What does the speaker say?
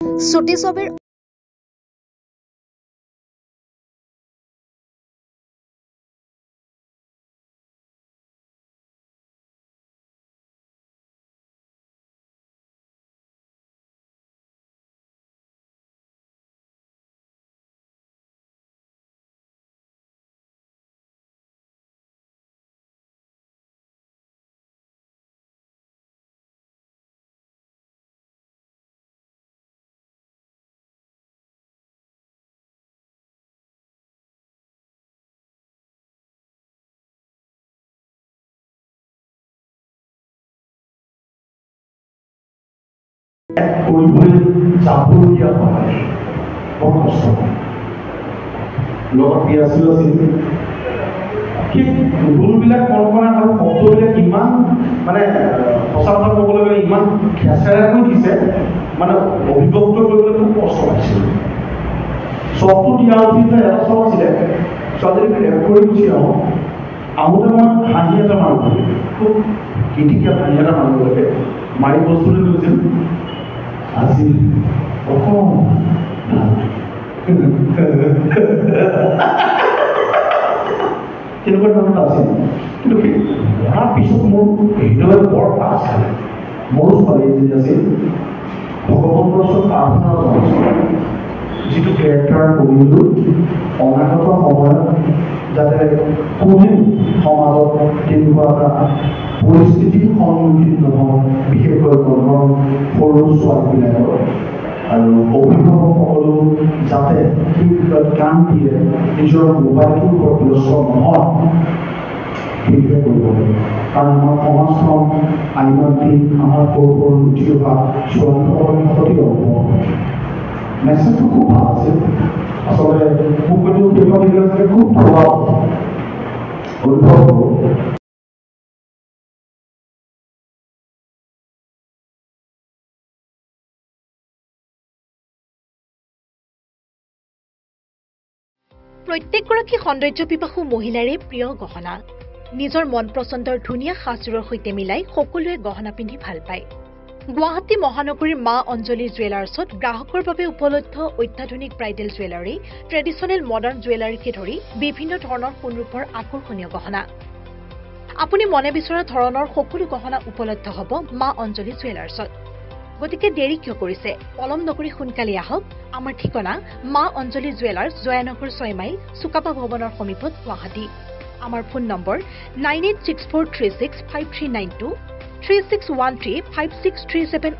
ছুটি ছবিৰ যাবলগীয়া হয় বৰ কষ্ট লগত বিয়াছিলো আছিল ঠিক ৰুলবিলাক কল্পনা আৰু শব্দবিলাক ইমান মানে সঁচা কথা ক'বলৈ গ'লে ইমান খেঁচেৰাকৈ দিছে মানে অভিব্যক্ত কৰিবলৈ খুব কষ্ট পাইছিল চবটো দিয়া উঠিত এটা চব আছিলে ছোৱালীজনীক ৰেপ কৰি গুচি আহোঁ আহোঁতে মই হাঁহি এটা মাৰিব খুব গীতিকীয়া হাঁহি এটা মাৰিব লাগে মাৰি বস্তুটো গৈছিল আজি তেনেকুৱা ধৰণৰ আছিল কিন্তু পঢ়াৰ পিছত মোৰ হৃদয় বৰ পাছ খালে মোৰো ছোৱালী এজনী আছিল ভগৱন্তৰ ওচৰত প্ৰাৰ্থনা জনাইছোঁ যিটো কেৰেক্টাৰ কৰিলোঁ অনাগত সময়ত যাতে কোনেও সমাজত তেনেকুৱা এটা পৰিস্থিতিৰ সন্মুখীন নহয় বিশেষকৈ ঘৰৰ সৰু ছোৱালীবিলাকৰ আৰু অভিভাৱকসকলো যাতে সেই বিষয়ত কাম দিয়ে নিজৰ মোবাইলটোৰ ওপৰত ব্যস্ত নহয় সেইটোৱে কৰিব লাগে কাৰণ আমাৰ সমাজখন আইমান দিন আমাৰ সৰু সৰু উঠি অহা ছোৱালীসকলৰ ক্ষতি হ'ব মেছেজটো খুব ভাল আছিল আচলতে মোক কৈছোঁ সেইখন দিলে খুব প্ৰভাৱ অভিভাৱক প্ৰত্যেকগৰাকী সৌন্দৰ্য পিপাসু মহিলাৰে প্ৰিয় গহনা নিজৰ মন পচন্দৰ ধুনীয়া সাজযোৰৰ সৈতে মিলাই সকলোৱে গহনা পিন্ধি ভাল পায় গুৱাহাটী মহানগৰীৰ মা অঞ্জলি জুৱেলাৰ্ছত গ্ৰাহকৰ বাবে উপলব্ধ অত্যাধুনিক ব্ৰাইডেল জুৱেলাৰী ট্ৰেডিশ্যনেল মডাৰ্ণ জুৱেলাৰীকে ধৰি বিভিন্ন ধৰণৰ সোণৰূপৰ আকৰ্ষণীয় গহনা আপুনি মনে বিচৰা ধৰণৰ সকলো গহনা উপলব্ধ হ'ব মা অঞ্জলি জুৱেলাৰ্ছত গতিকে দেৰি কিয় কৰিছে পলম নকৰি সোনকালে আহক আমাৰ ঠিকনা মা অঞ্জলি জুৱেলাৰ্ছ জয়ানগৰ 6 মাইল চুকাপা ভৱনৰ সমীপত গুৱাহাটী আমাৰ ফোন নম্বৰ 9864365392 36135637